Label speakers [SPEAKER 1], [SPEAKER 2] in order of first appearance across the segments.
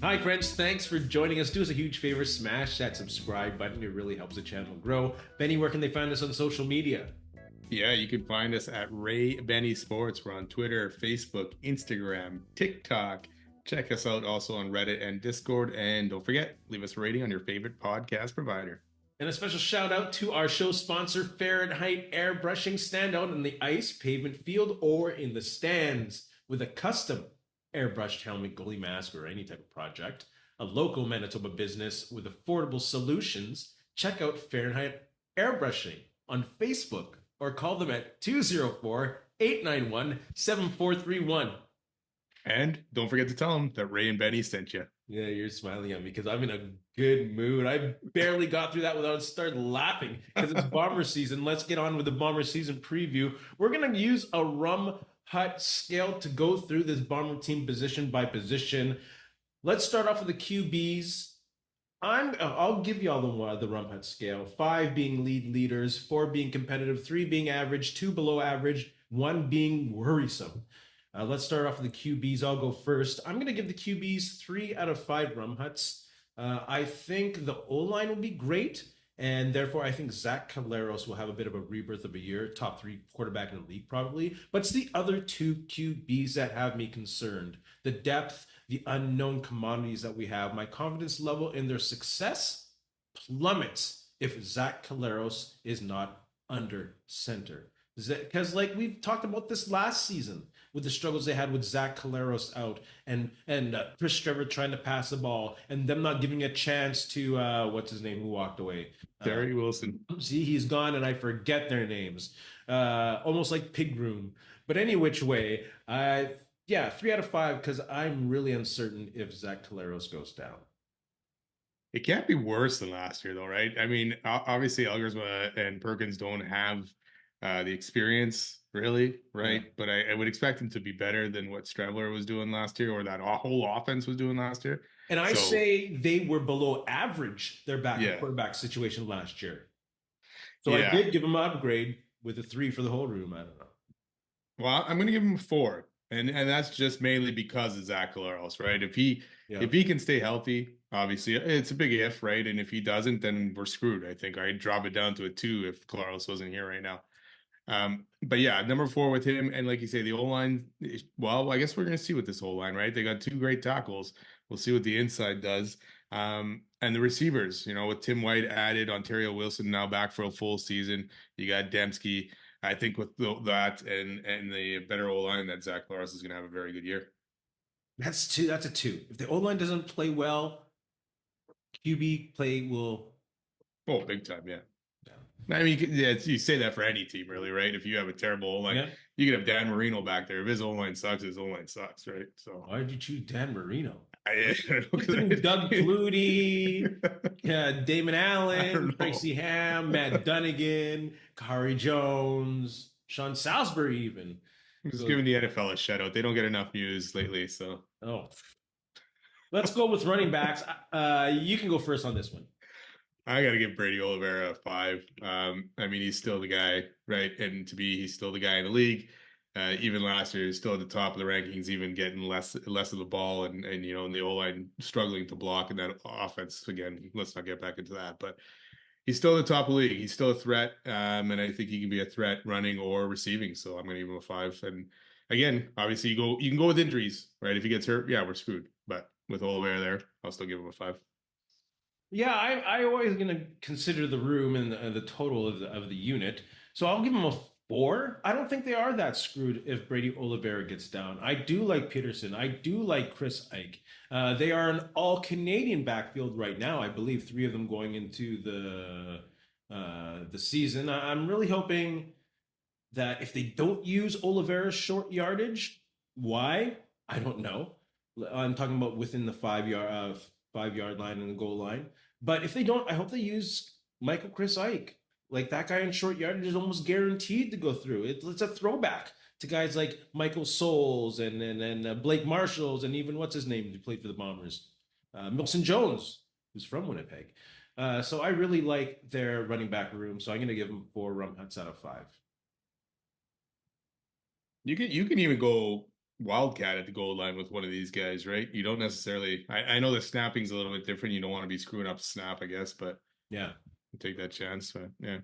[SPEAKER 1] Hi, friends. Thanks for joining us. Do us a huge favor, smash that subscribe button. It really helps the channel grow. Benny, where can they find us on social media?
[SPEAKER 2] Yeah, you can find us at Ray Benny Sports. We're on Twitter, Facebook, Instagram, TikTok. Check us out also on Reddit and Discord. And don't forget, leave us a rating on your favorite podcast provider.
[SPEAKER 1] And a special shout out to our show sponsor, Fahrenheit Airbrushing. Stand out on the ice, pavement, field, or in the stands with a custom airbrushed helmet, goalie mask, or any type of project. A local Manitoba business with affordable solutions. Check out Fahrenheit Airbrushing on Facebook or call them at 204-891-7431.
[SPEAKER 2] And don't forget to tell them that Ray and Benny sent you.
[SPEAKER 1] Yeah, you're smiling at me because I'm in a good mood. I barely got through that without starting laughing because it's Bomber season. Let's get on with the Bomber season preview. We're going to use a Rum Hut scale to go through this Bomber team position by position. Let's start off with the QBs. I'll give you all the Rum Hut scale. 5 being leaders, 4 being competitive, 3 being average, 2 below average, 1 being worrisome. Let's start off with the QBs. I'll go first. I'm going to give the QBs 3 out of 5 Rum Huts. I think the O-line will be great, and therefore I think Zach Collaros will have a bit of a rebirth of a year, top 3 quarterback in the league probably. But it's the other 2 QBs that have me concerned. The depth, the unknown commodities that we have. My confidence level in their success plummets if Zach Collaros is not under center. Because like we've talked about this last season with the struggles they had with Zach Collaros out and Chris Trevor trying to pass the ball and them not giving a chance to what's his name who walked away.
[SPEAKER 2] Terry Wilson.
[SPEAKER 1] See, he's gone and I forget their names. Almost like pig room. But any which way, yeah, 3 out of 5 because I'm really uncertain if Zach Collaros goes down.
[SPEAKER 2] It can't be worse than last year, though, right? I mean, obviously, Elgersma and Perkins don't have the experience, really, right?
[SPEAKER 1] Yeah.
[SPEAKER 2] But I would expect him to be better than what Strebler was doing last year or that whole offense was doing last year.
[SPEAKER 1] And I
[SPEAKER 2] So,
[SPEAKER 1] say they were below average, their backup
[SPEAKER 2] yeah,
[SPEAKER 1] quarterback situation last year. So I
[SPEAKER 2] yeah.
[SPEAKER 1] did give them an upgrade with a 3 for the whole room. I don't know.
[SPEAKER 2] Well, I'm going to give him a 4, and that's just mainly because of Zach Collaros, right?
[SPEAKER 1] Yeah.
[SPEAKER 2] If he can stay healthy, obviously it's a big if, right? And if he doesn't, then we're screwed. I think I'd drop it down to a 2 if Collaros wasn't here right now. But yeah, number 4 with him, and like you say, the O line. Well, I guess we're going to see with this O line, right? They got 2 great tackles. We'll see what the inside does. And the receivers, with Tim White added, Ontario Wilson now back for a full season. You got Dembski. I think with that and the better O line, that Zach Collaros is going to have a very good year.
[SPEAKER 1] That's 2. That's a 2. If the O line doesn't play well, QB play will.
[SPEAKER 2] Oh, big time, yeah.
[SPEAKER 1] Yeah.
[SPEAKER 2] I mean, you say that for any team, really, right? If you have a terrible O line,
[SPEAKER 1] Yeah.
[SPEAKER 2] you could have Dan Marino back there. If his O line sucks, his O line sucks, right? So
[SPEAKER 1] Why did you choose Dan Marino?
[SPEAKER 2] I
[SPEAKER 1] Doug Flutie, Damon
[SPEAKER 2] I
[SPEAKER 1] Allen,
[SPEAKER 2] don't know.
[SPEAKER 1] Tracy Ham, Matt Dunnigan, Kari Jones, Sean Salisbury, even.
[SPEAKER 2] I'm just
[SPEAKER 1] So,
[SPEAKER 2] giving the NFL a shout out. They don't get enough news lately, so
[SPEAKER 1] oh, let's go with running backs. You can go first on this one.
[SPEAKER 2] I got to give Brady Oliveira a 5. I mean, he's still the guy, right? And he's still the guy in the league. Even last year, he's still at the top of the rankings, even getting less of the ball, and and the O line struggling to block in that offense. Again, let's not get back into that, but he's still at the top of the league. He's still a threat, and I think he can be a threat running or receiving. So I'm going to give him a 5. And again, obviously, you can go with injuries, right? If he gets hurt, yeah, we're screwed. But with Oliveira there, I'll still give him a 5.
[SPEAKER 1] Yeah, I always going to consider the room and the total of the unit. So I'll give them a 4. I don't think they are that screwed if Brady Oliveira gets down. I do like Peterson. I do like Chris Ike. They are an all Canadian backfield right now. I believe 3 of them going into the season. I'm really hoping that if they don't use Oliveira's short yardage, why? I don't know. I'm talking about within the 5 yard line and the goal line. But if they don't, I hope they use Michael Chris Ike. Like that guy in short yardage is almost guaranteed to go through. It's a throwback to guys like Michael Souls and Blake Marshalls and even what's his name who played for the Bombers, Milson Jones, who's from Winnipeg. So I really like their running back room. So I'm going to give them 4 Rum Huts out of 5.
[SPEAKER 2] You can even go wildcat at the goal line with one of these guys, right? You don't necessarily. I know the snapping's a little bit different. You don't want to be screwing up snap, I guess, but
[SPEAKER 1] Yeah.
[SPEAKER 2] take that chance. But yeah.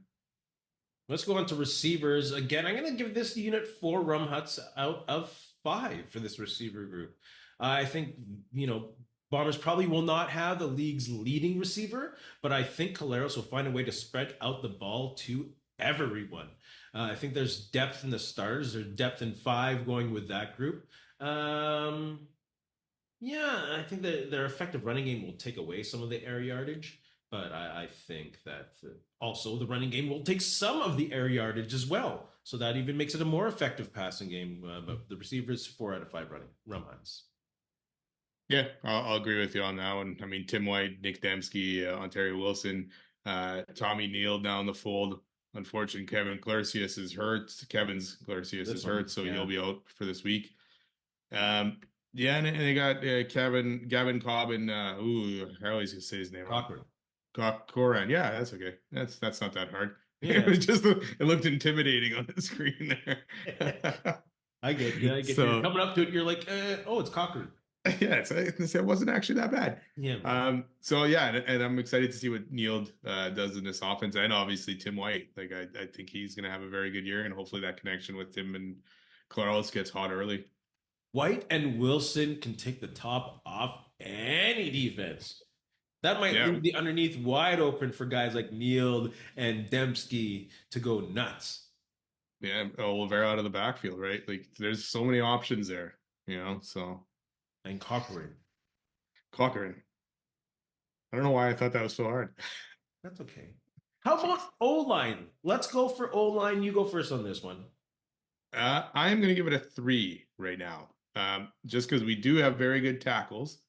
[SPEAKER 1] Let's go on to receivers. Again, I'm going to give this unit 4 rum huts out of 5 for this receiver group. I think, Bombers probably will not have the league's leading receiver, but I think Collaros will find a way to spread out the ball to everyone. I think there's depth in the starters. There's depth in 5 going with that group. Yeah, I think that their effective running game will take away some of the air yardage, but I think that also the running game will take some of the air yardage as well. So that even makes it a more effective passing game. But the receivers, 4 out of 5 running rum hunts.
[SPEAKER 2] Yeah, I'll agree with you on that one. I mean, Tim White, Nick Dembski, Ontario Wilson, Tommy Neal down the fold. Unfortunately, Kevin Clarcius is hurt. Kevin's Clarcius is hurt, so he'll be out for this week. Yeah, and they got Gavin Cobb, and I always say his name. Cochran. Yeah, that's okay. That's not that hard. Yeah. It was just it looked intimidating on the screen there.
[SPEAKER 1] I get you. So, you're coming up to it, you're like, oh, it's Cochran.
[SPEAKER 2] Yeah, it wasn't actually that bad.
[SPEAKER 1] Yeah.
[SPEAKER 2] So yeah, and I'm excited to see what Neal does in this offense, and obviously Tim White. Like I think he's going to have a very good year, and hopefully that connection with Tim and Collaros gets hot early.
[SPEAKER 1] White and Wilson can take the top off any defense. That might leave the underneath wide open for guys like Neal and Dembski to go nuts.
[SPEAKER 2] Yeah, Oliveira out of the backfield, right? Like there's so many options there, so.
[SPEAKER 1] And Cochran.
[SPEAKER 2] I don't know why I thought that was so hard.
[SPEAKER 1] That's okay. How about O-line? Let's go for O-line. You go first on this one.
[SPEAKER 2] I am going to give it a 3 right now. Just because we do have very good tackles.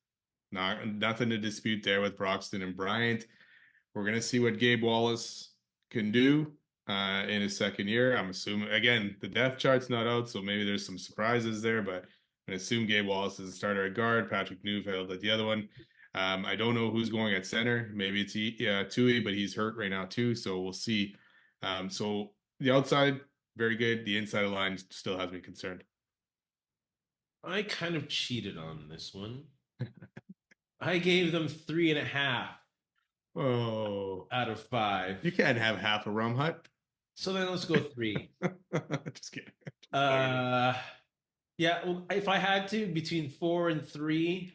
[SPEAKER 2] Nothing to dispute there with Broxton and Bryant. We're going to see what Gabe Wallace can do in his second year. I'm assuming, again, the depth chart's not out, so maybe there's some surprises there, but I assume Gabe Wallace is a starter at guard, Patrick Neufeld at the other one. I don't know who's going at center. Maybe it's Tui, but he's hurt right now too, so we'll see. So the outside, very good. The inside of the line still has me concerned.
[SPEAKER 1] I kind of cheated on this one. I gave them 3.5.
[SPEAKER 2] Oh,
[SPEAKER 1] out of 5.
[SPEAKER 2] You can't have half a rum hut.
[SPEAKER 1] So then let's go 3.
[SPEAKER 2] Just kidding.
[SPEAKER 1] Yeah, well, if I had to, between 4 and 3,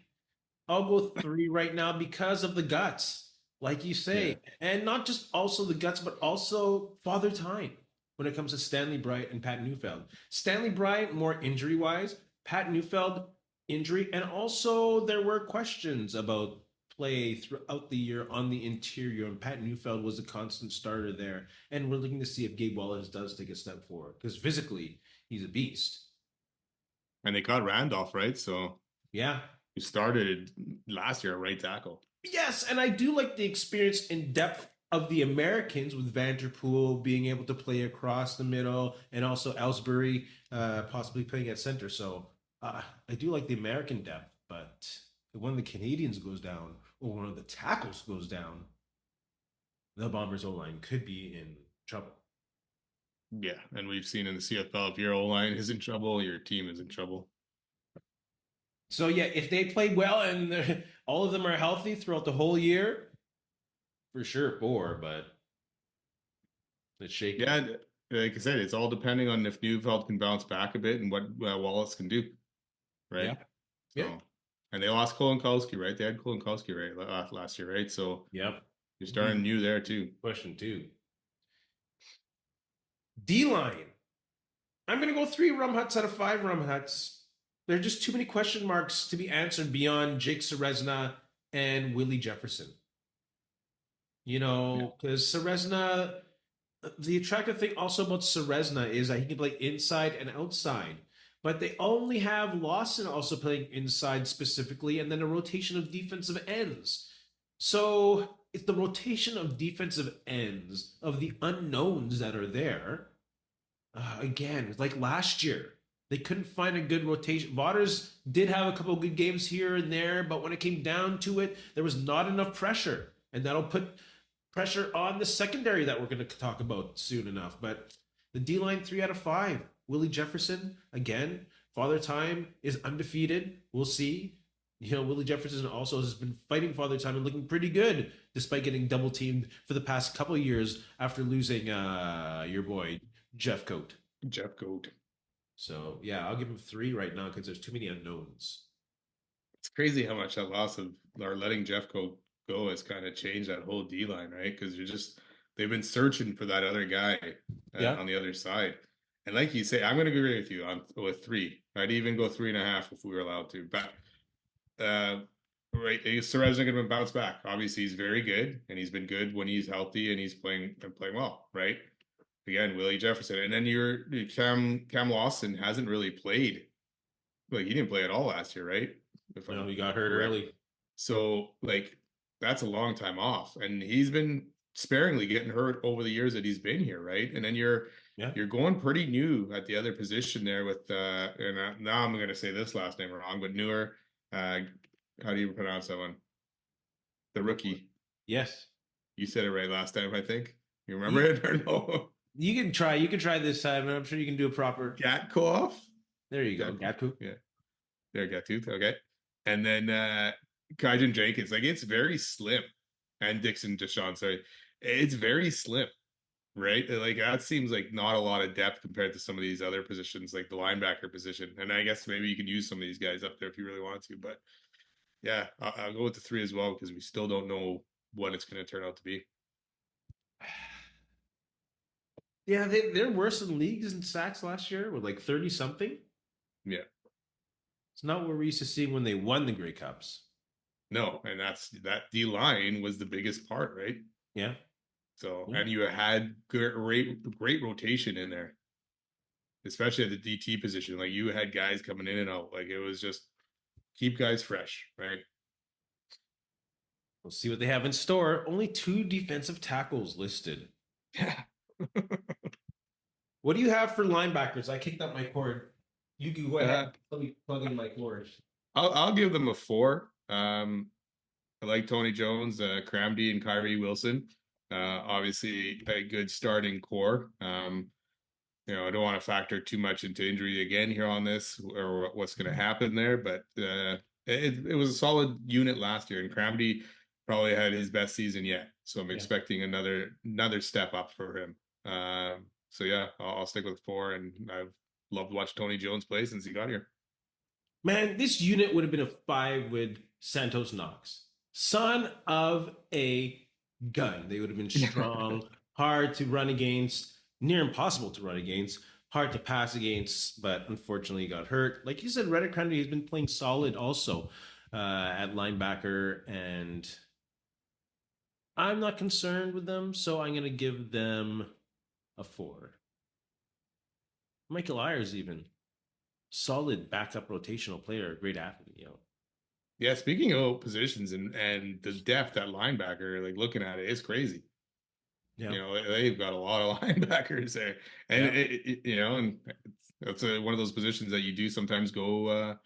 [SPEAKER 1] I'll go 3 right now because of the guts, like you say. Yeah. And not just also the guts, but also father time when it comes to Stanley Bryant and Pat Neufeld. Stanley Bryant, more injury-wise. Pat Neufeld, injury. And also there were questions about play throughout the year on the interior. And Pat Neufeld was a constant starter there. And we're looking to see if Gabe Wallace does take a step forward. Because physically, he's a beast.
[SPEAKER 2] And they got Randolph, right? So
[SPEAKER 1] yeah,
[SPEAKER 2] he started last year at right tackle.
[SPEAKER 1] Yes, and I do like the experience and depth of the Americans with Vanderpool being able to play across the middle, and also Ellsbury possibly playing at center. So I do like the American depth, but if one of the Canadians goes down or one of the tackles goes down, the Bombers O-line could be in trouble.
[SPEAKER 2] Yeah, and we've seen in the CFL, if your O-line is in trouble, your team is in trouble.
[SPEAKER 1] So, yeah, if they play well and all of them are healthy throughout the whole year, for sure 4, but it's shaky.
[SPEAKER 2] Yeah, like I said, it's all depending on if Neufeld can bounce back a bit and what Wallace can do, right?
[SPEAKER 1] Yeah.
[SPEAKER 2] So, and they lost Kolonkowski, right? They had Kolonkowski right last year, right? So
[SPEAKER 1] yep,
[SPEAKER 2] you're starting new there too.
[SPEAKER 1] Question 2. D-line. I'm going to go 3 rum huts out of 5 rum huts. There are just too many question marks to be answered beyond Jake Serezna and Willie Jefferson. Because Serezna, the attractive thing also about Serezna is that he can play inside and outside. But they only have Lawson also playing inside specifically, and then a rotation of defensive ends. So it's the rotation of defensive ends of the unknowns that are there. Again, like last year, they couldn't find a good rotation. Waters did have a couple of good games here and there, but when it came down to it, there was not enough pressure. And that'll put pressure on the secondary that we're going to talk about soon enough. But the D-line, 3 out of 5. Willie Jefferson, again, Father Time is undefeated. We'll see. Willie Jefferson also has been fighting Father Time and looking pretty good despite getting double teamed for the past couple of years after losing your boy Jeff Coat.
[SPEAKER 2] Jeff Goat.
[SPEAKER 1] So yeah, I'll give him 3 right now because there's too many unknowns.
[SPEAKER 2] It's crazy how much that loss of or letting Jeff go has kind of changed that whole D line, right? Because they've been searching for that other guy on the other side. And like you say, I'm going to agree with you with 3. I'd even go 3.5 if we were allowed to. But right, Serez's going to bounce back. Obviously, he's very good, and he's been good when he's healthy and he's playing well, right? Again, Willie Jefferson, and then your Cam Lawson hasn't really played. Like he didn't play at all last year, right?
[SPEAKER 1] No, he got hurt early.
[SPEAKER 2] So like that's a long time off, and he's been sparingly getting hurt over the years that he's been here, right? And then you're going pretty new at the other position there with and now I'm going to say this last name wrong, but newer. How do you pronounce that one? The rookie.
[SPEAKER 1] Yes,
[SPEAKER 2] you said it right last time. I think you remember it or no?
[SPEAKER 1] You can try. You can try this time, and I'm sure you can do a proper
[SPEAKER 2] Gatkoff.
[SPEAKER 1] There you go, Gatku.
[SPEAKER 2] Yeah, there, Gatooth. Okay, and then Kajan Jenkins. Like it's very slim, and Dixon Deshawn. Sorry, it's very slim, right? Like that seems like not a lot of depth compared to some of these other positions, like the linebacker position. And I guess maybe you can use some of these guys up there if you really want to. But yeah, I'll go with the 3 as well because we still don't know what it's going to turn out to be.
[SPEAKER 1] Yeah, they're worse in leagues in sacks last year with like 30 something.
[SPEAKER 2] Yeah.
[SPEAKER 1] It's not what we're used to seeing when they won the Grey Cups.
[SPEAKER 2] No, and that D line was the biggest part, right?
[SPEAKER 1] Yeah.
[SPEAKER 2] So and you had great rotation in there, especially at the DT position. Like you had guys coming in and out. Like it was just keep guys fresh, right?
[SPEAKER 1] We'll see what they have in store. Only 2 defensive tackles listed.
[SPEAKER 2] Yeah.
[SPEAKER 1] What do you have for linebackers? I kicked up my cord. You can go ahead. Let me plug in my cord.
[SPEAKER 2] I'll give them a 4. I like Tony Jones, Cramdy, and Kyrie Wilson. Obviously, a good starting core. I don't want to factor too much into injury again here on this or what's going to happen there, but it was a solid unit last year, and Cramdy probably had his best season yet. So I'm expecting another step up for him. So yeah, I'll stick with 4, and I've loved to watch Tony Jones play since he got here.
[SPEAKER 1] Man, this unit would have been a 5 with Santos Knox. Son of a gun. They would have been strong, hard to run against, near impossible to run against, hard to pass against, but unfortunately he got hurt. Like you said, Reddick Crandy has been playing solid also at linebacker, and I'm not concerned with them, so I'm going to give them a 4. Michael Ayers even. Solid backup rotational player, great athlete,
[SPEAKER 2] Yeah, speaking of positions and the depth at linebacker, like looking at it's crazy. Yeah. They've got a lot of linebackers there, and and it's one of those positions that you do sometimes go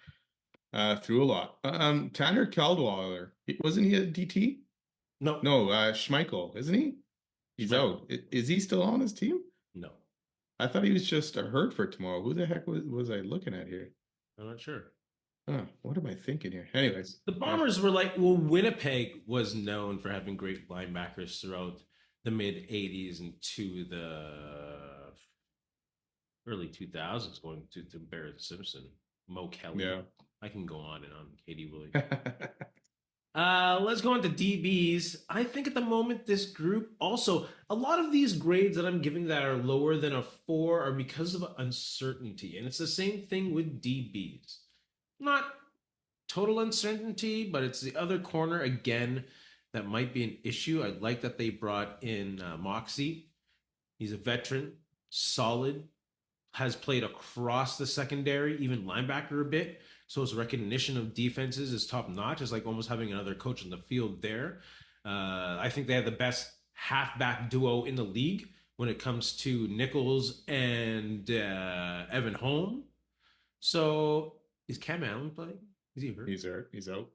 [SPEAKER 2] through a lot. Tanner Caldwaller, wasn't he a DT?
[SPEAKER 1] No,
[SPEAKER 2] Schmeichel, isn't he? He's out. Is he still on his team?
[SPEAKER 1] No,
[SPEAKER 2] I thought he was just hurt for tomorrow. Who the heck was I looking at here?
[SPEAKER 1] I'm not sure.
[SPEAKER 2] What am I thinking here? Anyways,
[SPEAKER 1] the Bombers were like, Winnipeg was known for having great linebackers throughout the mid 80s and to the early 2000s, going to Barrett Simpson, Mo Kelly.
[SPEAKER 2] Yeah.
[SPEAKER 1] I can go on and on. Katie Willie. Let's go on to DBs. I think at the moment, this group also, a lot of these grades that I'm giving that are lower than a 4 are because of uncertainty. And it's the same thing with DBs. Not total uncertainty, but it's the other corner again that might be an issue. I like that they brought in Moxie. He's a veteran, solid, has played across the secondary, even linebacker a bit. So his recognition of defenses is top notch. It's like almost having another coach in the field there. I think they have the best halfback duo in the league when it comes to Nichols and Evan Holm. So is Cam Allen playing? Is he hurt?
[SPEAKER 2] He's hurt. He's out.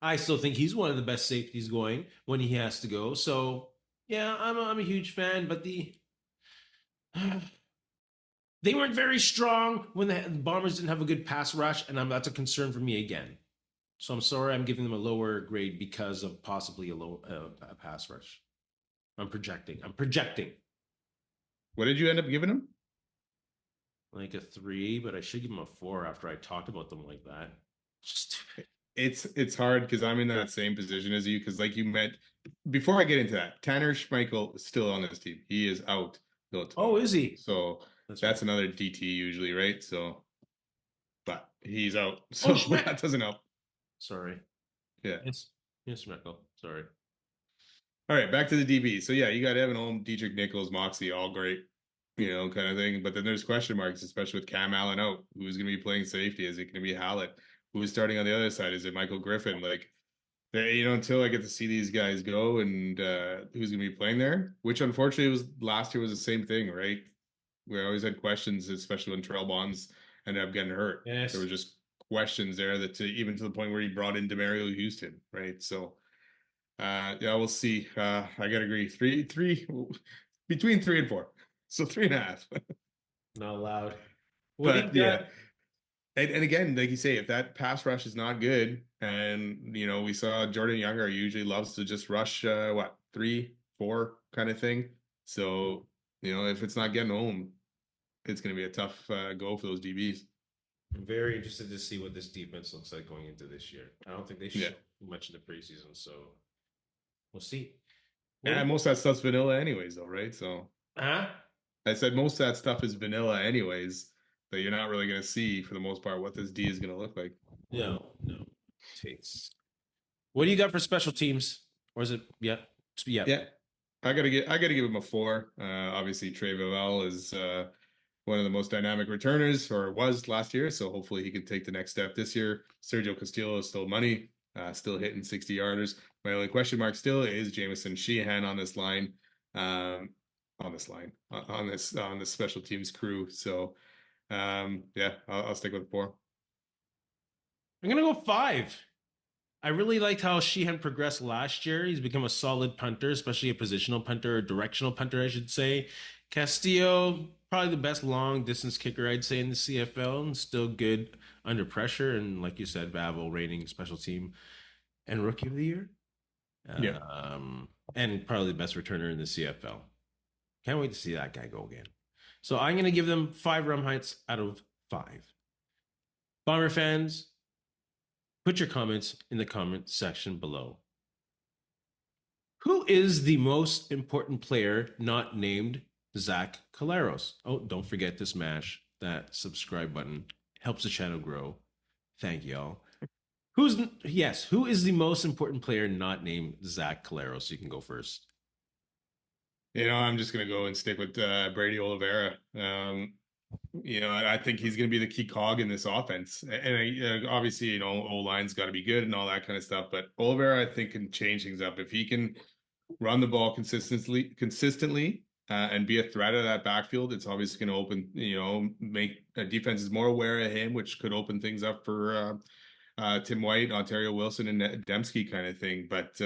[SPEAKER 1] I still think he's one of the best safeties going when he has to go. So yeah, I'm a huge fan, but They weren't very strong when the Bombers didn't have a good pass rush, and that's a concern for me again. So I'm sorry I'm giving them a lower grade because of possibly a pass rush. I'm projecting.
[SPEAKER 2] What did you end up giving him?
[SPEAKER 1] Like a 3, but I should give them a 4 after I talked about them like that. Stupid.
[SPEAKER 2] It's hard because I'm in that same position as you, because like you meant before I get into that, Tanner Schmeichel is still on this team. He is out.
[SPEAKER 1] Oh, is he?
[SPEAKER 2] So that's right. Another DT usually, right? So, but he's out. So that doesn't help.
[SPEAKER 1] Sorry.
[SPEAKER 2] Yeah.
[SPEAKER 1] Yes, Schmeichel. Sorry.
[SPEAKER 2] All right, back to the DB. So yeah, you got Evan Holm, Dietrich Nichols, Moxie, all great, kind of thing. But then there's question marks, especially with Cam Allen out. Who's going to be playing safety? Is it going to be Hallett? Who's starting on the other side? Is it Michael Griffin? Like, until I get to see these guys go and who's going to be playing there, which unfortunately was last year was the same thing, right? We always had questions, especially when Terrell Bonds ended up getting hurt.
[SPEAKER 1] Yes.
[SPEAKER 2] There were just questions there that even to the point where he brought in Demario Houston, right? So, yeah, we'll see. I gotta agree. Three, between 3 and 4. So 3.5.
[SPEAKER 1] Not allowed.
[SPEAKER 2] But yeah. And again, like you say, if that pass rush is not good, and we saw Jordan Younger usually loves to just rush 3, 4 kind of thing. So if it's not getting home, it's going to be a tough go for those DBs.
[SPEAKER 1] I'm very interested to see what this defense looks like going into this year. I don't think they showed much in the preseason, so we'll see.
[SPEAKER 2] And most of that stuff's vanilla, anyways, though, right? So, I said most of that stuff is vanilla, anyways. That you're not really going to see for the most part what this D is going to look like.
[SPEAKER 1] No. Taste. What do you got for special teams? Or is it yeah?
[SPEAKER 2] I gotta give him a 4. Obviously Trey Vavell is one of the most dynamic returners, or was last year, so hopefully he can take the next step this year. Sergio Castillo is still money, still hitting 60-yarders. My only question mark still is Jamison Sheehan on this line, on this special teams crew. So I'll stick with 4.
[SPEAKER 1] I'm gonna go 5. I really liked how Sheehan progressed last year. He's become a solid punter, especially a positional punter, or directional punter, I should say. Castillo, probably the best long distance kicker, I'd say, in the CFL, and still good under pressure. And like you said, Vavell reigning special team and rookie of the year. And probably the best returner in the CFL. Can't wait to see that guy go again. So I'm going to give them 5 Rum Heights out of 5. Bomber fans, put your comments in the comment section below. Who is the most important player not named Zach Collaros? Oh, don't forget to smash that subscribe button. Helps the channel grow. Thank y'all. Who is the most important player not named Zach Collaros? You can go first.
[SPEAKER 2] I'm just going to go and stick with Brady Oliveira. I think he's going to be the key cog in this offense. And obviously, O-line's got to be good and all that kind of stuff. But Oliveira, I think, can change things up. If he can run the ball consistently, and be a threat of that backfield, it's obviously going to open, make defenses more aware of him, which could open things up for Tim White, Ontario Wilson, and Dembski kind of thing. But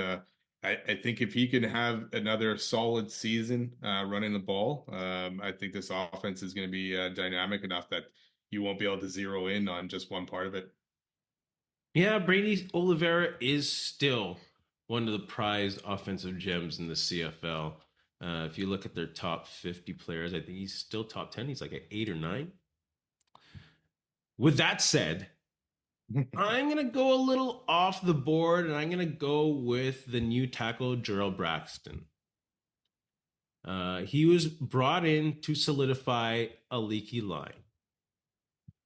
[SPEAKER 2] I think if he can have another solid season running the ball, I think this offense is going to be dynamic enough that you won't be able to zero in on just one part of it.
[SPEAKER 1] Yeah, Brady Oliveira is still one of the prized offensive gems in the CFL. If you look at their top 50 players, I think he's still top 10. He's like at 8 or 9. With that said, I'm going to go a little off the board, and I'm going to go with the new tackle, Jarrell Braxton. He was brought in to solidify a leaky line.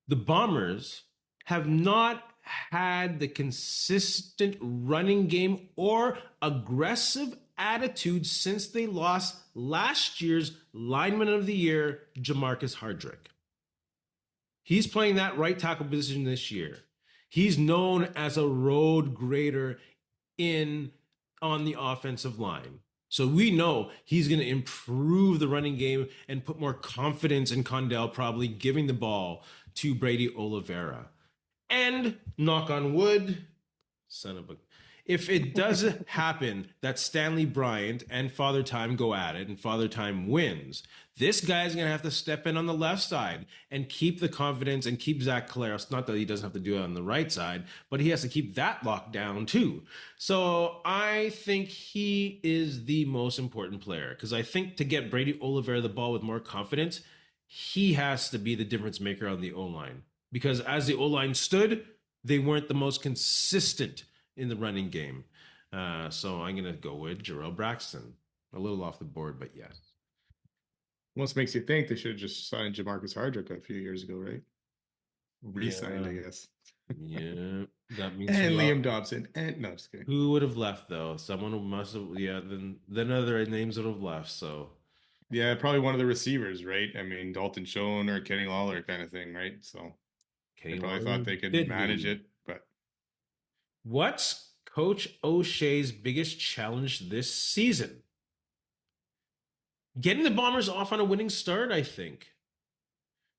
[SPEAKER 1] The Bombers have not had the consistent running game or aggressive attitude since they lost last year's lineman of the year, Jamarcus Hardrick. He's playing that right tackle position this year. He's known as a road grader on the offensive line. So we know he's going to improve the running game and put more confidence in Condell, probably giving the ball to Brady Oliveira. And knock on wood, if it does happen that Stanley Bryant and Father Time go at it and Father Time wins, this guy's going to have to step in on the left side and keep the confidence and keep Zach Collaros. Not that he doesn't have to do it on the right side, but he has to keep that locked down too. So I think he is the most important player, because I think to get Brady Oliveira the ball with more confidence, he has to be the difference maker on the O-line. Because as the O-line stood, they weren't the most consistent in the running game. So I'm going to go with Jarrell Braxton. A little off the board, but yes.
[SPEAKER 2] Almost makes you think they should have just signed Jamarcus Hardrick a few years ago, right? Re-signed, I guess.
[SPEAKER 1] Yeah, that means
[SPEAKER 2] and Liam Dobson. And no, just kidding.
[SPEAKER 1] Who would have left though? Someone who must have. Yeah, then other names would have left. So
[SPEAKER 2] yeah, probably one of the receivers, right? I mean, Dalton Schoen or Kenny Lawler kind of thing, right? So they probably thought they could manage it, but
[SPEAKER 1] what's Coach O'Shea's biggest challenge this season? Getting the Bombers off on a winning start, I think.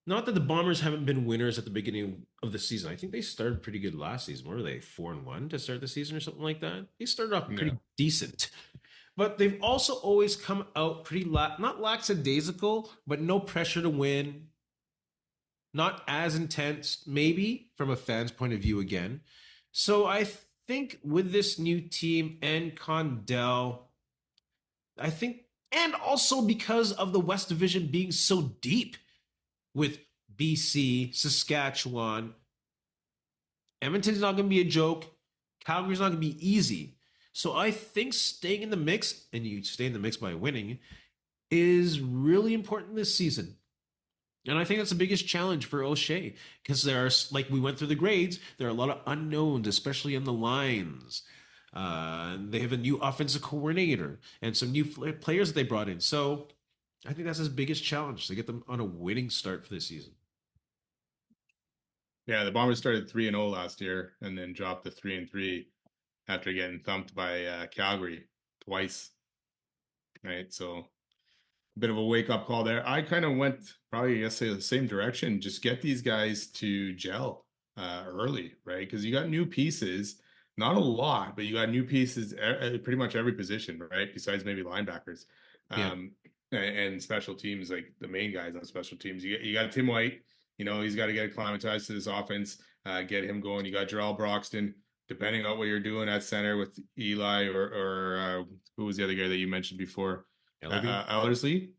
[SPEAKER 1] Not that the Bombers haven't been winners at the beginning of the season. I think they started pretty good last season. What were they, 4-1 to start the season or something like that? They started off pretty decent. But they've also always come out pretty, not lackadaisical, but no pressure to win. Not as intense, maybe, from a fan's point of view again. So I think with this new team and Condell, I think, and also because of the West Division being so deep with BC, Saskatchewan, Edmonton's not going to be a joke. Calgary's not going to be easy. So I think staying in the mix, and you stay in the mix by winning, is really important this season. And I think that's the biggest challenge for O'Shea, because there are, like we went through the grades, there are a lot of unknowns, especially in the lines. They have a new offensive coordinator and some new players that they brought in. So I think that's his biggest challenge, to get them on a winning start for this season.
[SPEAKER 2] Yeah, the Bombers started 3-0 last year and then dropped to 3-3 after getting thumped by Calgary twice. Right, so a bit of a wake-up call there. I kind of went probably, I guess, the same direction. Just get these guys to gel early, right? Because you got new pieces, not a lot, but you got new pieces at pretty much every position, right? Besides maybe linebackers. And special teams, like the main guys on special teams. You got Tim White, he's got to get acclimatized to this offense, get him going. You got Jarrell Broxton, depending on what you're doing at center with Eli or who was the other guy that you mentioned before? Ellerslie,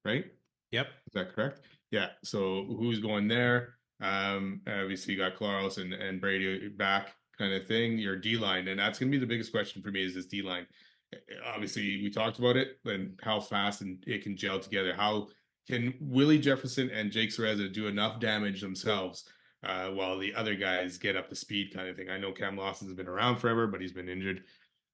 [SPEAKER 2] right?
[SPEAKER 1] Yep.
[SPEAKER 2] Is that correct? Yeah. So who's going there? Obviously you got Collaros and Brady back, kind of thing. Your D-line, and that's going to be the biggest question for me, is this D-line. Obviously we talked about it and how fast and it can gel together. How can Willie Jefferson and Jake Cereza do enough damage themselves while the other guys get up to speed, kind of thing? I know Cam Lawson's been around forever, but he's been injured.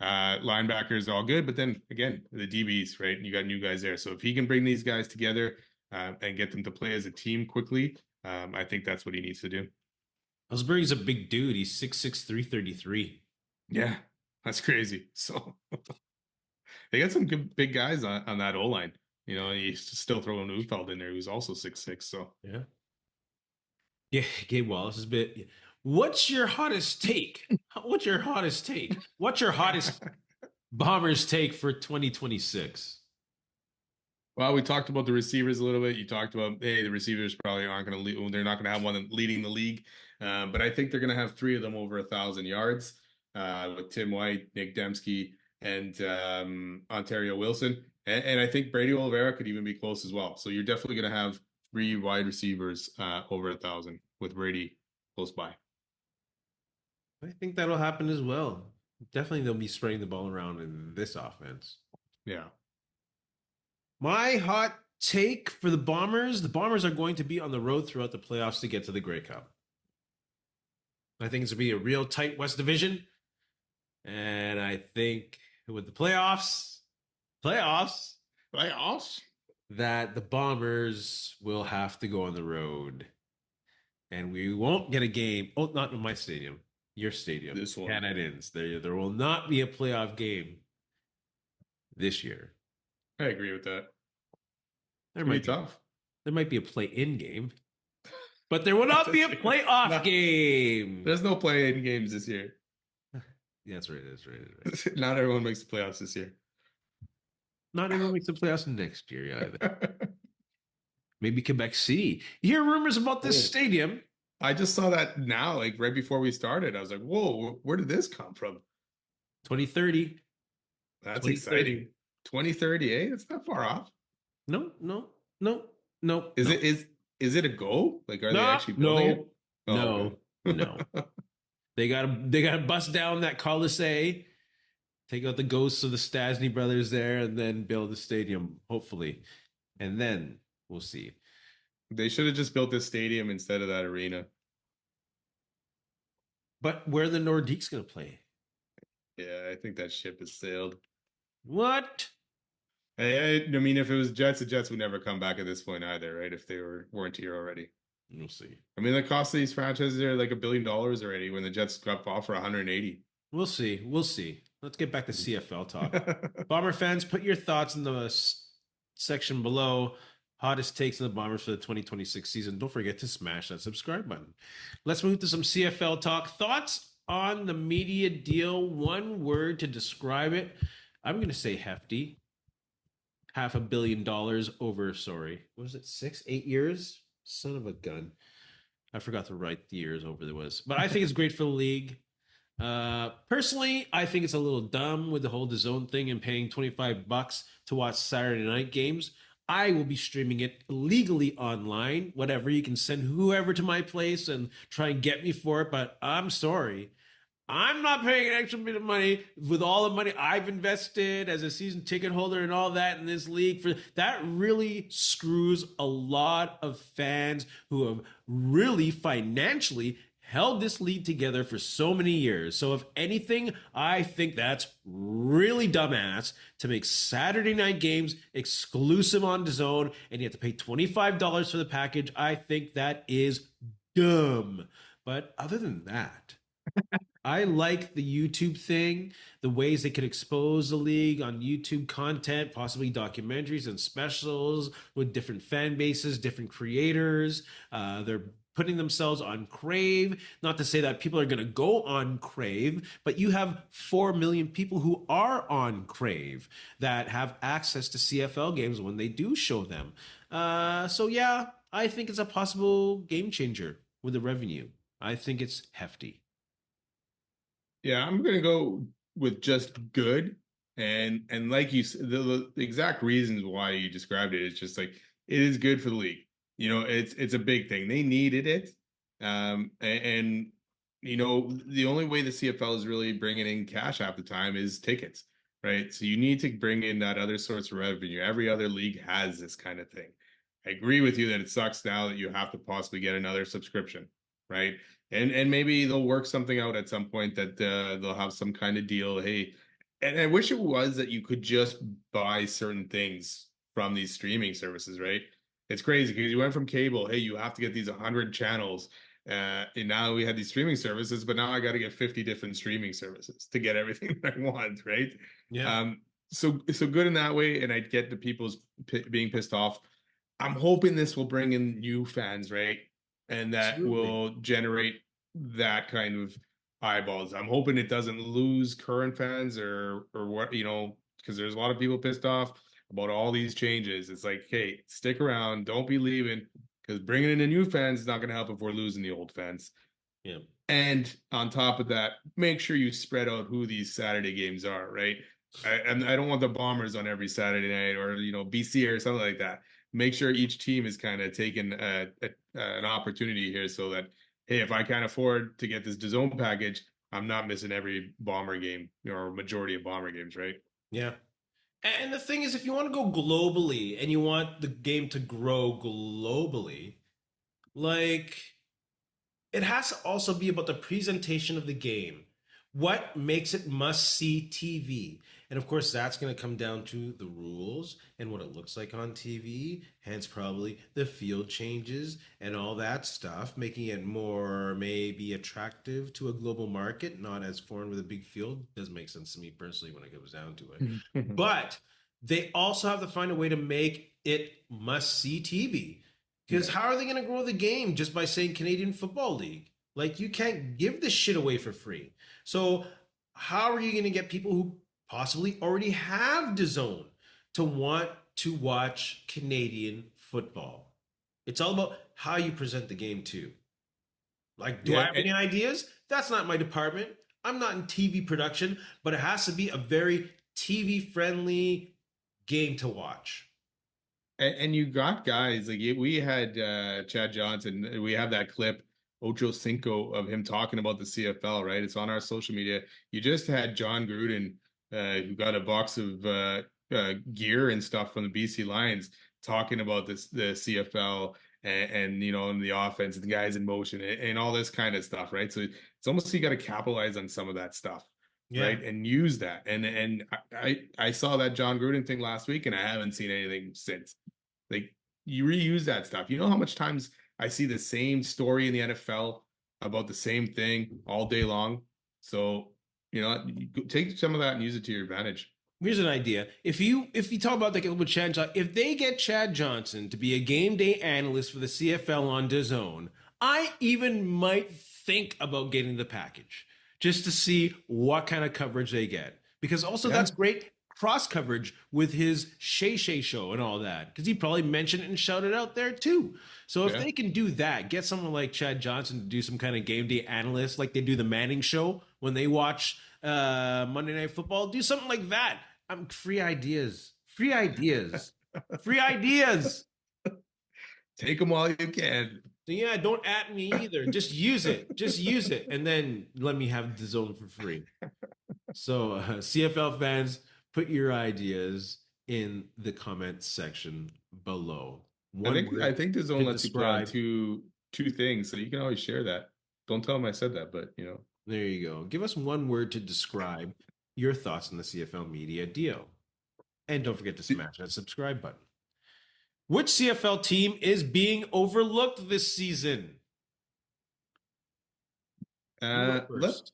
[SPEAKER 2] Linebackers all good, but then again, the DBs, right? You got new guys there. So if he can bring these guys together and get them to play as a team quickly, I think that's what he needs to do.
[SPEAKER 1] Ellsbury's a big dude. He's 6'6", 333.
[SPEAKER 2] Yeah, that's crazy. So they got some good big guys on that O-line. He's still throwing Ufeld in there, who's also 6'6". So
[SPEAKER 1] yeah, Gabe Wallace is a bit. What's your hottest take? What's your hottest Bombers take for 2026?
[SPEAKER 2] Well, we talked about the receivers a little bit. You talked about, hey, the receivers probably aren't going to lead. They're not going to have one leading the league. But I think they're going to have 3 of them over 1,000 yards with Tim White, Nick Dembski, and Ontario Wilson. And I think Brady Oliveira could even be close as well. So you're definitely going to have 3 wide receivers over 1,000 with Brady close by.
[SPEAKER 1] I think that'll happen as well. Definitely they'll be spreading the ball around in this offense.
[SPEAKER 2] Yeah.
[SPEAKER 1] My hot take for the Bombers are going to be on the road throughout the playoffs to get to the GreyCup. I think it's going to be a real tight West Division. And I think with the playoffs, that the Bombers will have to go on the road. And we won't get a game. Oh, not in my stadium. Your stadium.
[SPEAKER 2] This one.
[SPEAKER 1] Canadians. There will not be a playoff game this year.
[SPEAKER 2] I agree with that.
[SPEAKER 1] There might be a play-in game, but there will not be a playoff game.
[SPEAKER 2] There's no play-in games this year.
[SPEAKER 1] That's right. That's right. That's right.
[SPEAKER 2] Not everyone makes the playoffs this year.
[SPEAKER 1] Not everyone makes the playoffs next year either. Maybe Quebec City. You hear rumors about this stadium.
[SPEAKER 2] I just saw that now, like right before we started. I was like, whoa, where did this come from?
[SPEAKER 1] 2030.
[SPEAKER 2] That's
[SPEAKER 1] 2030.
[SPEAKER 2] exciting. 2030, eh? That's not far off.
[SPEAKER 1] No, no, no, no.
[SPEAKER 2] Is
[SPEAKER 1] no.
[SPEAKER 2] is it a go? Like, are they
[SPEAKER 1] No,
[SPEAKER 2] actually building it? Oh,
[SPEAKER 1] no, no.
[SPEAKER 2] okay.
[SPEAKER 1] They gotta bust down that Colisée, take out the ghosts of the Stasny brothers there, and then build the stadium, hopefully. And then we'll see.
[SPEAKER 2] They should have just built this stadium instead of that arena.
[SPEAKER 1] But where are the Nordiques gonna play?
[SPEAKER 2] Yeah, I think that ship has sailed.
[SPEAKER 1] What?
[SPEAKER 2] I mean, if it was Jets, the Jets would never come back at this point either, right? If they weren't here already.
[SPEAKER 1] We'll see.
[SPEAKER 2] I mean, the cost of these franchises are like $1 billion already when the Jets got off for 180.
[SPEAKER 1] We'll see. We'll see. Let's get back to CFL talk. Bomber fans, put your thoughts in the section below. Hottest takes on the Bombers for the 2026 season. Don't forget to smash that subscribe button. Let's move to some CFL talk. Thoughts on the media deal? One word to describe it. I'm going to say hefty. $500 million over, sorry, what was it, 8 years? Son of a gun. I forgot to write the years over there was. But I think it's great for the league. Personally, I think it's a little dumb with the whole DAZN thing and paying $25 to watch Saturday night games. I will be streaming it legally online. Whatever, you can send whoever to my place and try and get me for it, but I'm sorry. I'm not paying an extra bit of money with all the money I've invested as a season ticket holder and all that in this league. For that really screws a lot of fans who have really financially held this league together for so many years. So if anything, I think that's really dumbass to make Saturday night games exclusive on DAZN and you have to pay $25 for the package. I think that is dumb. But other than that, I like the YouTube thing, the ways they could expose the league on YouTube content, possibly documentaries and specials with different fan bases, different creators. They're putting themselves on Crave. Not to say that people are going to go on Crave, but you have 4 million people who are on Crave that have access to CFL games when they do show them. So yeah, I think it's a possible game changer with the revenue. I think it's hefty.
[SPEAKER 2] Yeah, I'm gonna go with just good, and like you said, the exact reasons why you described it is just like it is good for the league. You know, it's a big thing. They needed it, and you know the only way the CFL is really bringing in cash half the time is tickets, right? So you need to bring in that other source of revenue. Every other league has this kind of thing. I agree with you that it sucks now that you have to possibly get another subscription, right? And maybe they'll work something out at some point that they'll have some kind of deal. Hey, and I wish it was that you could just buy certain things from these streaming services, right? It's crazy because you went from cable, hey, you have to get these 100 channels, and now we have these streaming services, but now I got to get 50 different streaming services to get everything that I want, right?
[SPEAKER 1] Yeah.
[SPEAKER 2] So good in that way, and I get the people's being pissed off. I'm hoping this will bring in new fans, right? And that
[SPEAKER 1] Absolutely.
[SPEAKER 2] will generate that kind of eyeballs. I'm hoping it doesn't lose current fans or what, you know, because there's a lot of people pissed off about all these changes. It's like, hey, stick around, don't be leaving, because bringing in the new fans is not going to help if we're losing the old fans.
[SPEAKER 1] Yeah.
[SPEAKER 2] And on top of that, make sure you spread out who these Saturday games are, right? And I don't want the Bombers on every Saturday night or, you know, BC or something like that. Make sure each team is kind of taking an opportunity here so that, hey, if I can't afford to get this DAZN package, I'm not missing every Bomber game or majority of Bomber games, right?
[SPEAKER 1] Yeah. And the thing is, if you want to go globally and you want the game to grow globally, like it has to also be about the presentation of the game. What makes it must see TV? And of course, that's going to come down to the rules and what it looks like on TV, hence, probably the field changes and all that stuff, making it more maybe attractive to a global market, not as foreign with a big field. Doesn't make sense to me personally when it goes down to it. But they also have to find a way to make it must see TV. Because how are they going to grow the game just by saying Canadian Football League? Like, you can't give this shit away for free. So how are you going to get people who possibly already have DAZN to want to watch Canadian football? It's all about how you present the game too. Like, do I
[SPEAKER 2] Yeah,
[SPEAKER 1] have any ideas? That's not my department. I'm not in TV production, but it has to be a very TV friendly game to watch.
[SPEAKER 2] and you got guys like we had Chad Johnson. We have that clip Ocho Cinco of him talking about the CFL. Right, it's on our social media. You just had John Gruden, who got a box of gear and stuff from the BC Lions, talking about the CFL and and the offense, and the guys in motion, and all this kind of stuff. Right, so it's almost you got to capitalize on some of that stuff.
[SPEAKER 1] Yeah.
[SPEAKER 2] Right, and use that. And I saw that John Gruden thing last week, and I haven't seen anything since. Like, you reuse that stuff. You know how much times I see the same story in the NFL about the same thing all day long. So you take some of that and use it to your advantage.
[SPEAKER 1] Here's an idea. If you talk about like with Chad Johnson, if they get Chad Johnson to be a game day analyst for the CFL on DAZN, I even might think about getting the package just to see what kind of coverage they get. Because also
[SPEAKER 2] Yeah.
[SPEAKER 1] that's great cross coverage with his Shay show and all that. Because he probably mentioned it and shouted out there too. So if
[SPEAKER 2] Yeah.
[SPEAKER 1] they can do that, get someone like Chad Johnson to do some kind of game day analyst, like they do the Manning show when they watch Monday Night Football, do something like that. I'm free ideas. Free ideas. Free ideas.
[SPEAKER 2] Take them while you can.
[SPEAKER 1] So yeah, don't at me either. Just use it. Just use it. And then let me have the zone for free. So CFL fans, put your ideas in the comments section below.
[SPEAKER 2] I think the zone
[SPEAKER 1] to
[SPEAKER 2] lets you play on
[SPEAKER 1] describe.
[SPEAKER 2] two things, so you can always share that. Don't tell them I said that, but
[SPEAKER 1] There you go. Give us one word to describe your thoughts on the CFL Media deal. And don't forget to smash that subscribe button. Which CFL team is being overlooked this season? You go
[SPEAKER 2] let
[SPEAKER 1] first.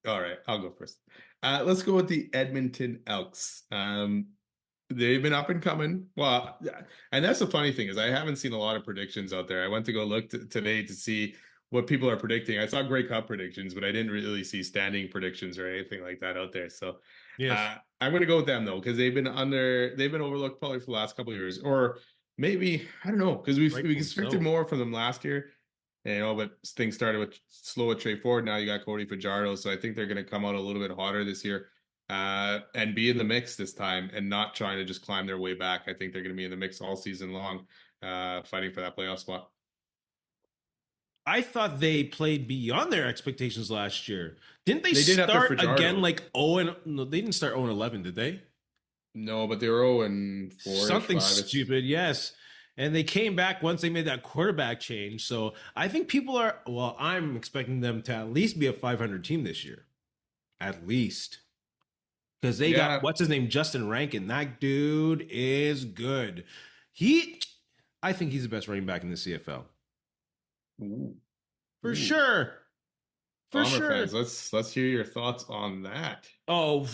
[SPEAKER 2] All right, I'll go first. Let's go with the Edmonton Elks. They've been up and coming. Well, and that's the funny thing is I haven't seen a lot of predictions out there. I went to go look today to see what people are predicting. I saw GreyCup predictions, but I didn't really see standing predictions or anything like that out there. So
[SPEAKER 1] Yes.
[SPEAKER 2] I'm going to go with them though, because they've been overlooked probably for the last couple of years, or maybe I don't know, because we
[SPEAKER 1] Rightfully
[SPEAKER 2] expected
[SPEAKER 1] so.
[SPEAKER 2] more from them last year. But things started with slow with Trey Ford. Now you got Cody Fajardo, so I think they're going to come out a little bit hotter this year, and be in the mix this time, and not trying to just climb their way back. I think they're going to be in the mix all season long, fighting for that playoff spot.
[SPEAKER 1] I thought they played beyond their expectations last year. Didn't they
[SPEAKER 2] They did after
[SPEAKER 1] start
[SPEAKER 2] Fajardo.
[SPEAKER 1] again like 0 and no, they didn't start 0 and 11, did they?
[SPEAKER 2] No, but they were 0 and 4.
[SPEAKER 1] Something stupid, yes. And they came back once they made that quarterback change. So I think people are, well, I'm expecting them to at least be a 500 team this year. At least. Because they got, what's his name? Justin Rankin. That dude is good. I think he's the best running back in the CFL.
[SPEAKER 2] Ooh.
[SPEAKER 1] For sure. For
[SPEAKER 2] Bomber
[SPEAKER 1] sure.
[SPEAKER 2] Fans, let's hear your thoughts on that.
[SPEAKER 1] Oh.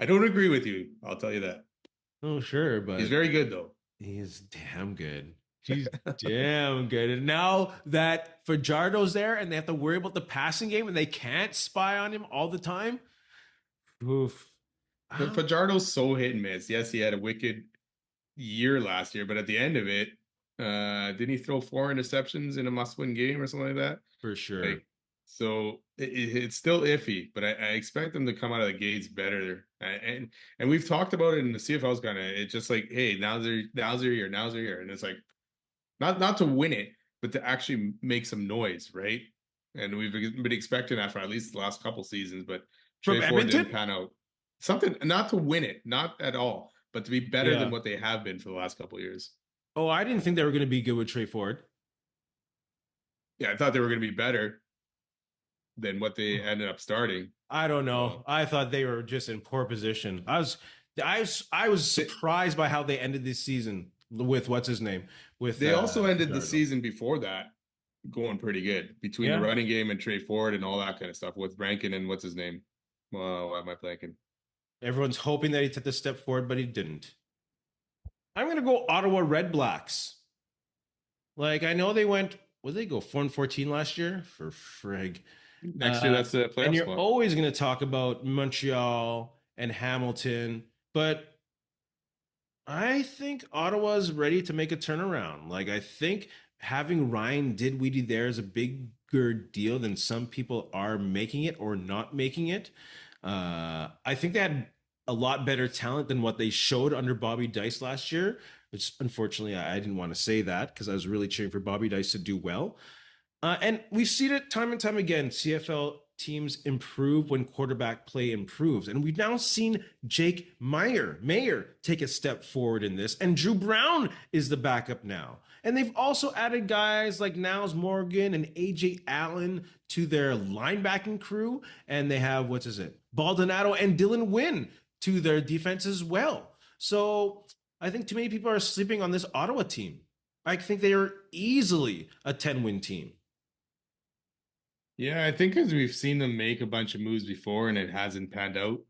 [SPEAKER 2] I don't agree with you. I'll tell you that.
[SPEAKER 1] Oh, sure, but
[SPEAKER 2] he's very good though.
[SPEAKER 1] He's damn good. He's damn good. And now that Fajardo's there and they have to worry about the passing game and they can't spy on him all the time. Oof.
[SPEAKER 2] But Fajardo's so hit and miss. Yes, he had a wicked year last year, but at the end of it, didn't he throw 4 interceptions in a must-win game or something like that?
[SPEAKER 1] For sure.
[SPEAKER 2] So it's still iffy, but I expect them to come out of the gates better. And we've talked about it in the CFL's kind of. It's just like, hey, now's their year, and it's like not to win it, but to actually make some noise, right? And we've been expecting that for at least the last couple seasons, but
[SPEAKER 1] from Edmonton
[SPEAKER 2] didn't pan out. Something not to win it, not at all, but to be better than what they have been for the last couple of years.
[SPEAKER 1] Oh, I didn't think they were going to be good with Trey Ford.
[SPEAKER 2] Yeah, I thought they were going to be better than what they ended up starting.
[SPEAKER 1] I don't know. I thought they were just in poor position. I was surprised by how they ended this season with what's his name. With
[SPEAKER 2] they also ended the season before that going pretty good between the running game and Trey Ford and all that kind of stuff with Rankin and what's his name. Why am I blanking?
[SPEAKER 1] Everyone's hoping that he took the step forward, but he didn't. I'm going to go Ottawa Red Blacks. Like, I know they went What did they go 4-14 last year for frig?
[SPEAKER 2] Next year, that's the
[SPEAKER 1] And
[SPEAKER 2] playoff
[SPEAKER 1] you're
[SPEAKER 2] spot.
[SPEAKER 1] always going to talk about Montreal and Hamilton, but I think Ottawa's ready to make a turnaround. Like, I think having Ryan Dinwiddie there is a bigger deal than some people are making it or not making it. I think they had a lot better talent than what they showed under Bobby Dice last year, which unfortunately I didn't want to say that because I was really cheering for Bobby Dice to do well. And we've seen it time and time again. CFL teams improve when quarterback play improves. And we've now seen Jake Mayer take a step forward in this. And Drew Brown is the backup now. And they've also added guys like Niles Morgan and AJ Allen to their linebacking crew. And they have, Baldonado and Dylan Wynn to their defense as well. So I think too many people are sleeping on this Ottawa team. I think they are easily a 10-win team.
[SPEAKER 2] Yeah, I think because we've seen them make a bunch of moves before and it hasn't panned out.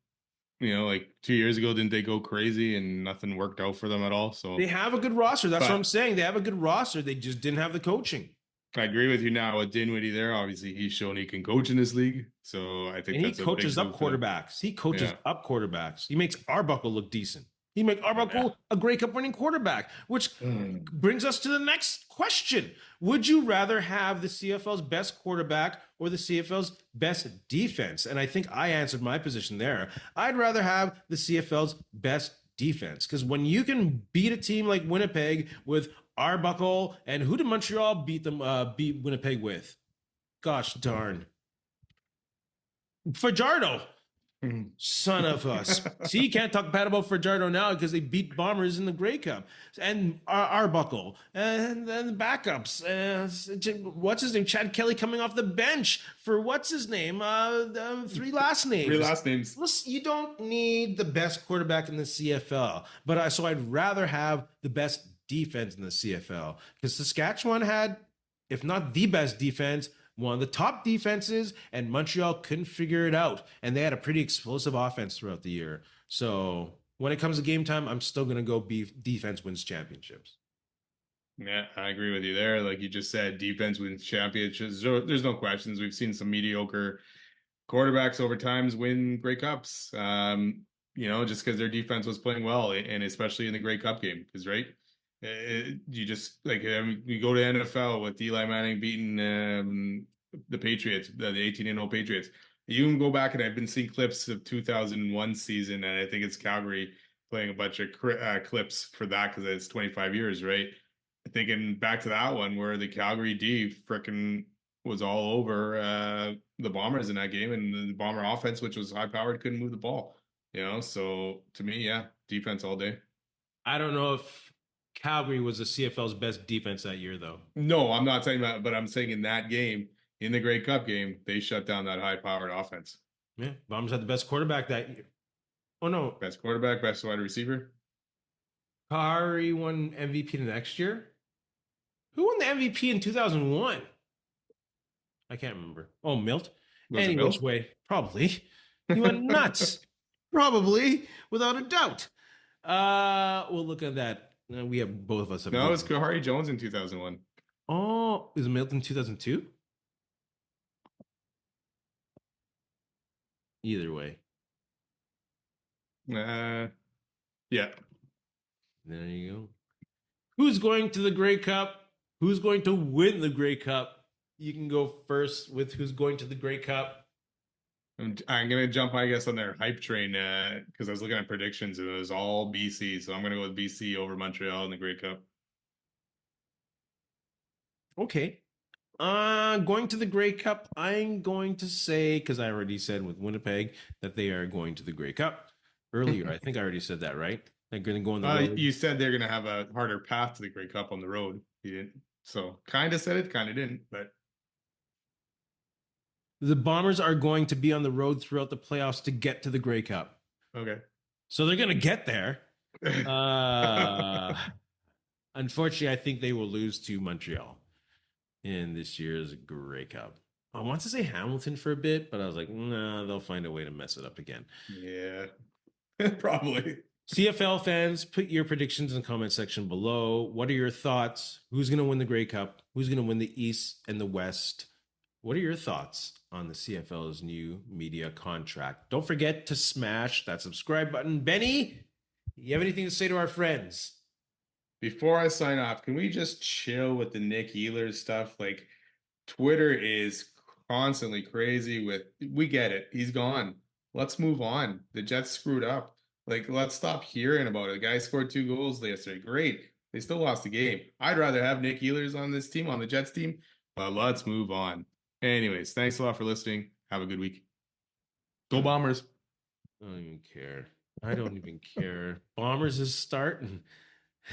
[SPEAKER 2] Like 2 years ago, didn't they go crazy and nothing worked out for them at all? So
[SPEAKER 1] they have a good roster. That's what I'm saying. They have a good roster. They just didn't have the coaching.
[SPEAKER 2] I agree with you now with Dinwiddie there. Obviously, he's shown he can coach in this league. So I think
[SPEAKER 1] and he coaches up quarterbacks. He coaches up quarterbacks. He makes Arbuckle look decent. He makes Arbuckle a Grey Cup winning quarterback, which brings us to the next question. Would you rather have the CFL's best quarterback or the CFL's best defense? And I think I answered my position there. I'd rather have the CFL's best defense because when you can beat a team like Winnipeg with Arbuckle, and who did Montreal beat Winnipeg with? Gosh darn. Fajardo. Son of us. See, you can't talk bad about Fajardo now because they beat Bombers in the Grey Cup. And Arbuckle. And then the backups. What's his name? Chad Kelly coming off the bench for what's his name? Three last names.
[SPEAKER 2] Three last names.
[SPEAKER 1] Listen, you don't need the best quarterback in the CFL. But so I'd rather have the best defense in the CFL because Saskatchewan had, if not the best defense, one of the top defenses, and Montreal couldn't figure it out. And they had a pretty explosive offense throughout the year. So when it comes to game time, I'm still going to go defense wins championships.
[SPEAKER 2] Yeah, I agree with you there. Like you just said, defense wins championships. There's no questions. We've seen some mediocre quarterbacks over times win Grey Cups, just because their defense was playing well, and especially in the Grey Cup game. Because, right, you just you go to NFL with Eli Manning beating the Patriots, the 18-0 Patriots. You can go back and I've been seeing clips of 2001 season, and I think it's Calgary playing a bunch of clips for that because it's 25 years, right? Thinking back to that one where the Calgary D frickin' was all over the Bombers in that game, and the Bomber offense, which was high powered, couldn't move the ball. So to me, yeah, defense all day.
[SPEAKER 1] I don't know if Calgary was the CFL's best defense that year, though.
[SPEAKER 2] No, I'm not saying that, but I'm saying in that game, in the Grey Cup game, they shut down that high-powered offense.
[SPEAKER 1] Yeah, Bombers had the best quarterback that year. Oh, no.
[SPEAKER 2] Best quarterback, best wide receiver.
[SPEAKER 1] Kari won MVP the next year? Who won the MVP in 2001? I can't remember. Oh, Milt? Any which way, probably. He went nuts. Probably, without a doubt. We'll look at that. We have both of us.
[SPEAKER 2] No, it was Kahari Jones in 2001.
[SPEAKER 1] Oh, is it Milton 2002? Either way.
[SPEAKER 2] Yeah.
[SPEAKER 1] There you go. Who's going to the Grey Cup? Who's going to win the Grey Cup? You can go first with who's going to the Grey Cup.
[SPEAKER 2] I'm going to jump, I guess, on their hype train because I was looking at predictions and it was all BC. So I'm going to go with BC over Montreal in the Grey Cup.
[SPEAKER 1] Okay. Going to the Grey Cup, I'm going to say, because I already said with Winnipeg that they are going to the Grey Cup earlier. I think I already said that, right? They're going to go on the road.
[SPEAKER 2] You said they're going to have a harder path to the Grey Cup on the road. You didn't. So kind of said it, kind of didn't, but.
[SPEAKER 1] The Bombers are going to be on the road throughout the playoffs to get to the Grey Cup.
[SPEAKER 2] Okay.
[SPEAKER 1] So they're going to get there. Unfortunately, I think they will lose to Montreal in this year's Grey Cup. I want to say Hamilton for a bit, but I was like, nah, they'll find a way to mess it up again.
[SPEAKER 2] Yeah, probably.
[SPEAKER 1] CFL fans, put your predictions in the comment section below. What are your thoughts? Who's going to win the Grey Cup? Who's going to win the East and the West? What are your thoughts on the CFL's new media contract? Don't forget to smash that subscribe button. Benny, you have anything to say to our friends?
[SPEAKER 2] Before I sign off, can we just chill with the Nick Ehlers stuff? Like, Twitter is constantly crazy with, we get it. He's gone. Let's move on. The Jets screwed up. Like, let's stop hearing about it. The guy scored 2 goals yesterday. Great. They still lost the game. I'd rather have Nick Ehlers on this team, on the Jets team, but let's move on. Anyways, thanks a lot for listening. Have a good week. Go Bombers.
[SPEAKER 1] I don't even care. I don't even care. Bombers is starting.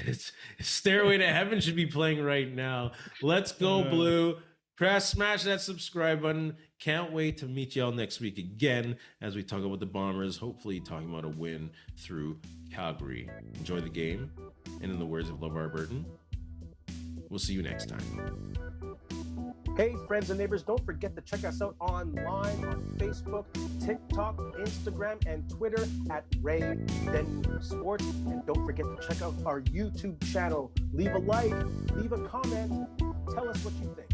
[SPEAKER 1] It's Stairway to Heaven should be playing right now. Let's go, Blue. Smash that subscribe button. Can't wait to meet y'all next week again as we talk about the Bombers, hopefully talking about a win through Calgary. Enjoy the game. And in the words of LeVar Burton, we'll see you next time.
[SPEAKER 3] Hey, friends and neighbors, don't forget to check us out online on Facebook, TikTok, Instagram, and Twitter at Ray Denny Sports. And don't forget to check out our YouTube channel. Leave a like, leave a comment, tell us what you think.